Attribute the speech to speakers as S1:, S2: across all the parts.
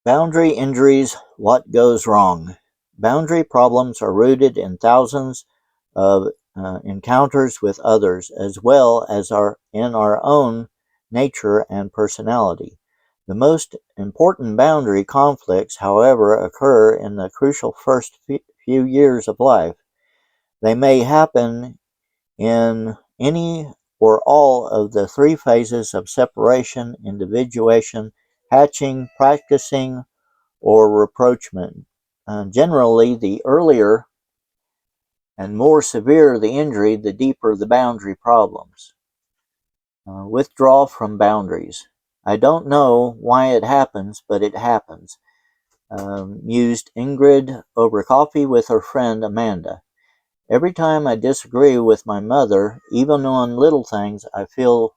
S1: Boundary injuries, what goes wrong? Boundary problems are rooted in thousands of encounters with others, as well as in our own nature and personality. The most important boundary conflicts, however, occur in the crucial first few years of life. They may happen in any or all of the three phases of separation, individuation, hatching, practicing, or rapprochement. Generally, the earlier and more severe the injury, the deeper the boundary problems. Withdrawal from boundaries. I don't know why it happens, but it happens. Mused Ingrid over coffee with her friend Amanda. Every time I disagree with my mother, even on little things, I feel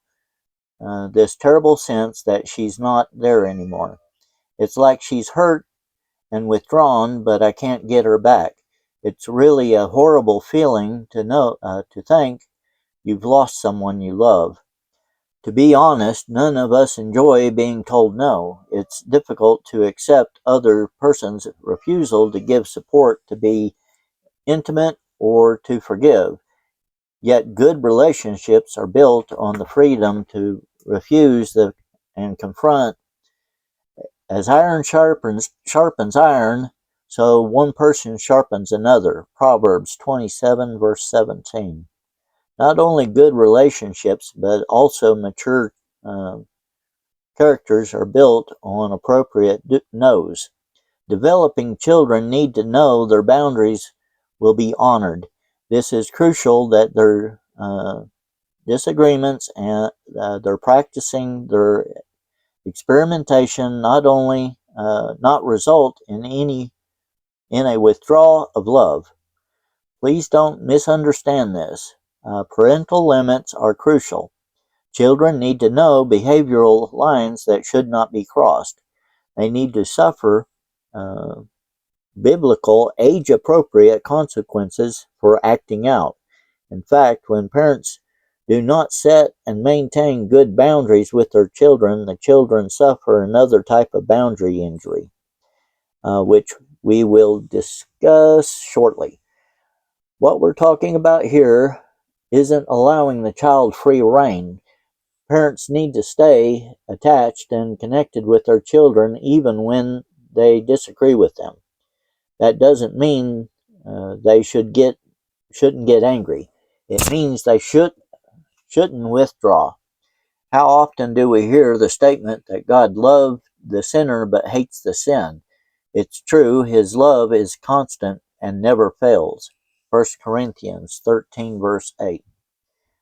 S1: this terrible sense that she's not there anymore. It's like she's hurt and withdrawn, but I can't get her back. It's really a horrible feeling to think you've lost someone you love. To be honest, none of us enjoy being told no. It's difficult to accept other person's refusal to give support, to be intimate, or to forgive. Yet good relationships are built on the freedom to refuse and confront. As iron sharpens iron, so one person sharpens another. Proverbs 27 verse 17. Not only good relationships, but also mature uh, characters are built on appropriate no's. Developing children need to know their boundaries will be honored. This is crucial that their disagreements and they're practicing their experimentation not result in a withdrawal of love. Please don't misunderstand this. Parental limits are crucial. Children need to know behavioral lines that should not be crossed. They need to suffer uh, biblical, age appropriate consequences for acting out. In fact, when parents do not set and maintain good boundaries with their children, the children suffer another type of boundary injury, which we will discuss shortly. What we're talking about here isn't allowing the child free rein. Parents need to stay attached and connected with their children even when they disagree with them. That doesn't mean they shouldn't get angry. It means they shouldn't withdraw. How often do we hear the statement that God loved the sinner but hates the sin? It's true, his love is constant and never fails. 1 Corinthians 13 verse 8.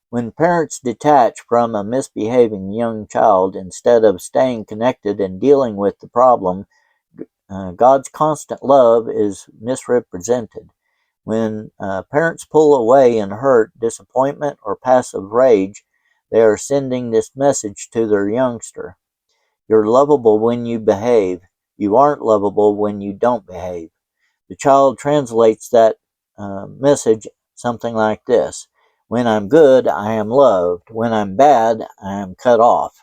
S1: When parents detach from a misbehaving young child instead of staying connected and dealing with the problem, God's constant love is misrepresented. When parents pull away in hurt, disappointment, or passive rage, they are sending this message to their youngster. You're lovable when you behave. You aren't lovable when you don't behave. The child translates that message something like this: when I'm good, I am loved. When I'm bad, I am cut off.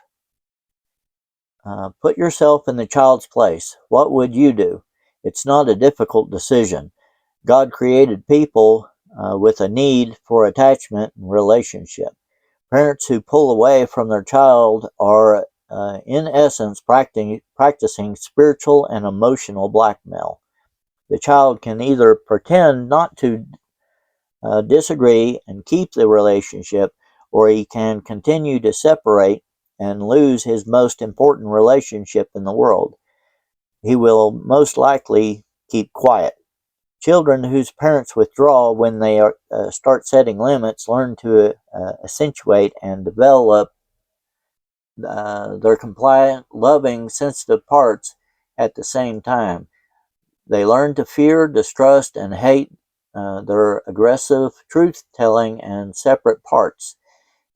S1: Put yourself in the child's place. What would you do? It's not a difficult decision. God created people with a need for attachment and relationship. Parents who pull away from their child are, in essence, practicing spiritual and emotional blackmail. The child can either pretend not to disagree and keep the relationship, or he can continue to separate and lose his most important relationship in the world. He will most likely keep quiet. Children whose parents withdraw when they start setting limits learn to accentuate and develop their compliant, loving, sensitive parts at the same time. They learn to fear, distrust, and hate their aggressive, truth telling, and separate parts.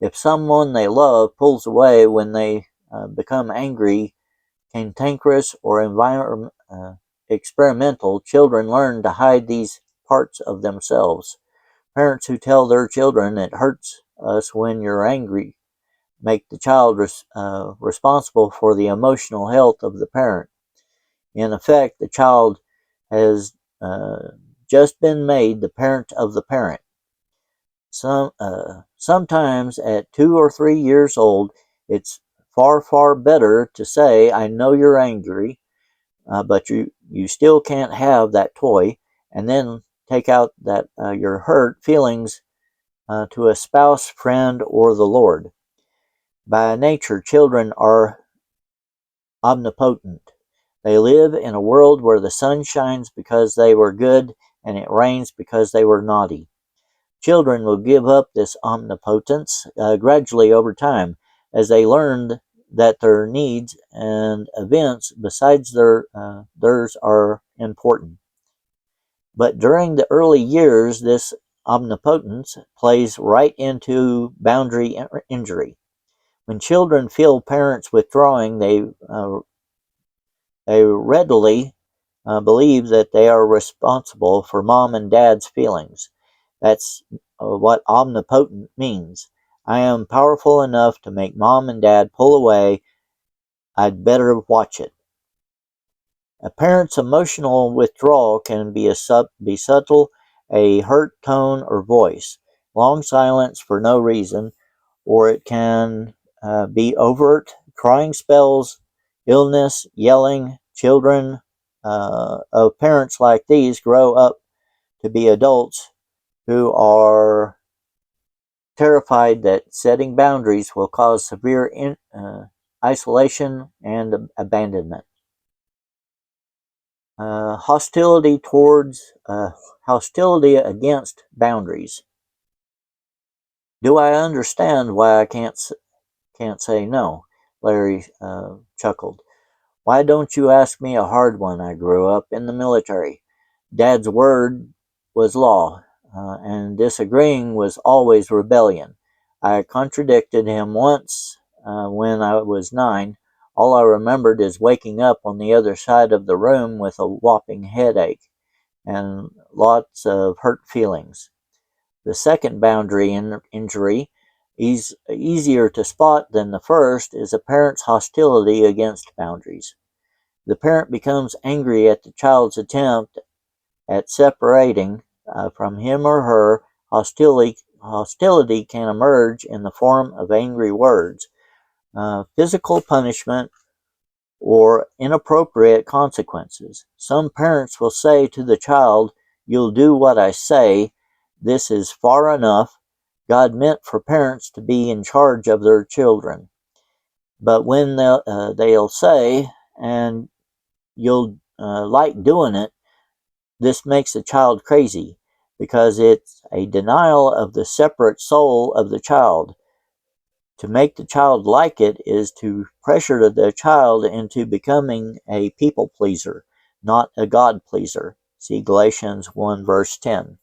S1: If someone they love pulls away when they become angry, cantankerous, or experimental, children learn to hide these parts of themselves. Parents who tell their children it hurts us when you're angry make the child responsible for the emotional health of the parent. In effect, the child has just been made the parent of the parent. Sometimes at 2 or 3 years old, it's far better to say, I know you're angry, but you still can't have that toy, and then take out that your hurt feelings to a spouse, friend, or the Lord. By nature, children are omnipotent. They live in a world where the sun shines because they were good and it rains because they were naughty. Children will give up this omnipotence gradually over time as they learn that their needs and events besides theirs are important. But during the early years, this omnipotence plays right into boundary injury. When children feel parents withdrawing, they readily believe that they are responsible for mom and dad's feelings. That's what omnipotent means. I am powerful enough to make mom and dad pull away. I'd better watch it. A parent's emotional withdrawal can be subtle, a hurt tone or voice, long silence for no reason, or it can be overt, crying spells, illness, yelling. Children of parents like these grow up to be adults who are terrified that setting boundaries will cause severe isolation and abandonment. Hostility against boundaries. Do I understand why I can't say no? Larry chuckled. Why don't you ask me a hard one? I grew up in the military. Dad's word was law, and disagreeing was always rebellion. I contradicted him once when I was 9. All I remembered is waking up on the other side of the room with a whopping headache and lots of hurt feelings. The second boundary injury, easier to spot than the first, is a parent's hostility against boundaries. The parent becomes angry at the child's attempt at separating from him or her. Hostility can emerge in the form of angry words, physical punishment, or inappropriate consequences. Some parents will say to the child, "You'll do what I say. This is far enough." God meant for parents to be in charge of their children. But when they'll say, "And you'll like doing it," this makes the child crazy because it's a denial of the separate soul of the child. To make the child like it is to pressure the child into becoming a people pleaser, not a God pleaser. See Galatians 1 verse 10.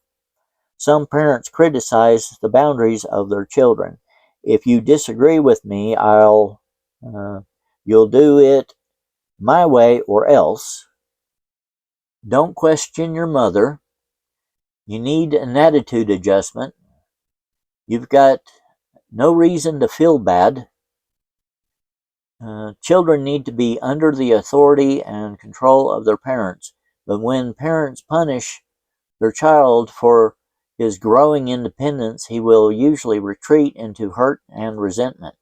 S1: Some parents criticize the boundaries of their children. If you disagree with me, you'll do it my way or else. Don't question your mother. You need an attitude adjustment. You've got no reason to feel bad. Children need to be under the authority and control of their parents. But when parents punish their child for his growing independence, he will usually retreat into hurt and resentment.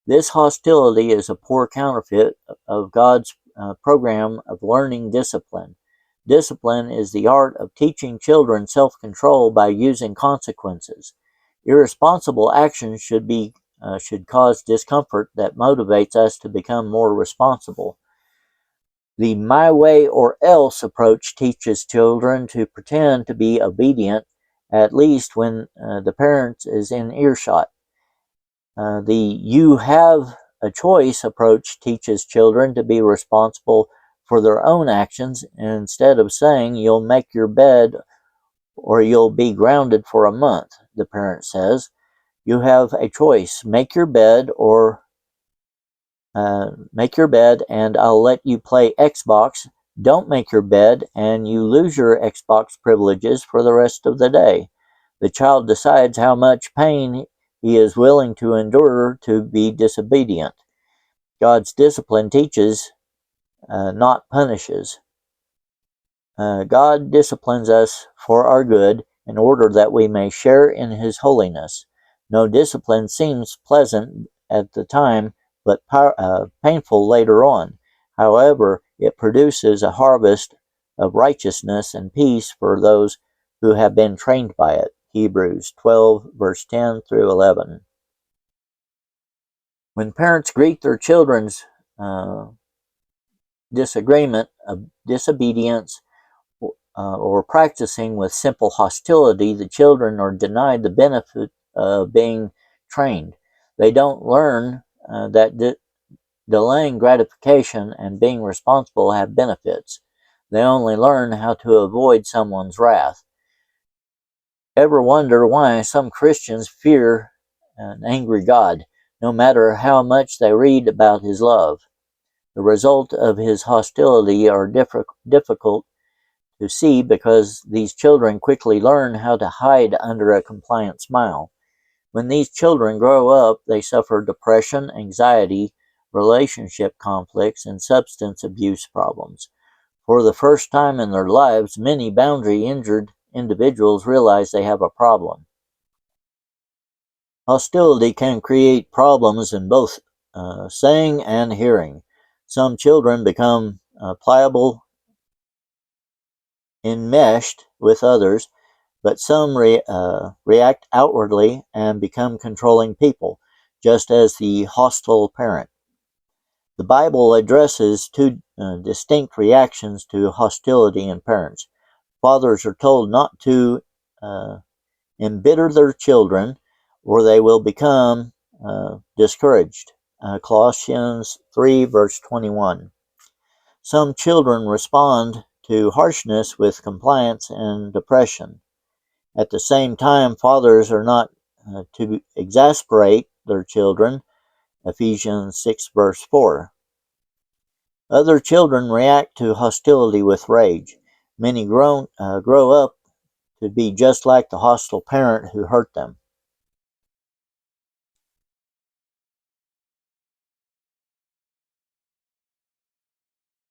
S1: This hostility is a poor counterfeit of God's program of learning discipline. Discipline is the art of teaching children self-control by using consequences. Irresponsible actions should cause discomfort that motivates us to become more responsible. The my way or else approach teaches children to pretend to be obedient, at least when the parent is in earshot. The you have a choice approach teaches children to be responsible for their own actions instead of saying you'll make your bed or you'll be grounded for a month. The parent says, you have a choice. Make your bed and I'll let you play Xbox. Don't make your bed and you lose your Xbox privileges for the rest of the day. The child decides how much pain he is willing to endure to be disobedient. God's discipline teaches not punishes. God disciplines us for our good in order that we may share in His holiness. No discipline seems pleasant at the time, but painful later on. However, it produces a harvest of righteousness and peace for those who have been trained by it. Hebrews 12, verse 10 through 11. When parents greet their children's disagreement, disobedience, or practicing with simple hostility, the children are denied the benefit of being trained. They don't learn that delaying gratification and being responsible have benefits. They only learn how to avoid someone's wrath. Ever wonder why some Christians fear an angry God, no matter how much they read about His love? The result of His hostility are difficult to see because these children quickly learn how to hide under a compliant smile. When these children grow up, they suffer depression, anxiety, relationship conflicts, and substance abuse problems. For the first time in their lives, many boundary-injured individuals realize they have a problem. Hostility can create problems in both saying and hearing. Some children become pliable, enmeshed with others, but some react outwardly and become controlling people, just as the hostile parent. The Bible addresses two distinct reactions to hostility in parents. Fathers are told not to embitter their children, or they will become discouraged. Colossians 3, verse 21. Some children respond to harshness with compliance and depression. At the same time, fathers are not to exasperate their children. Ephesians 6, verse 4. Other children react to hostility with rage. Many grow up to be just like the hostile parent who hurt them.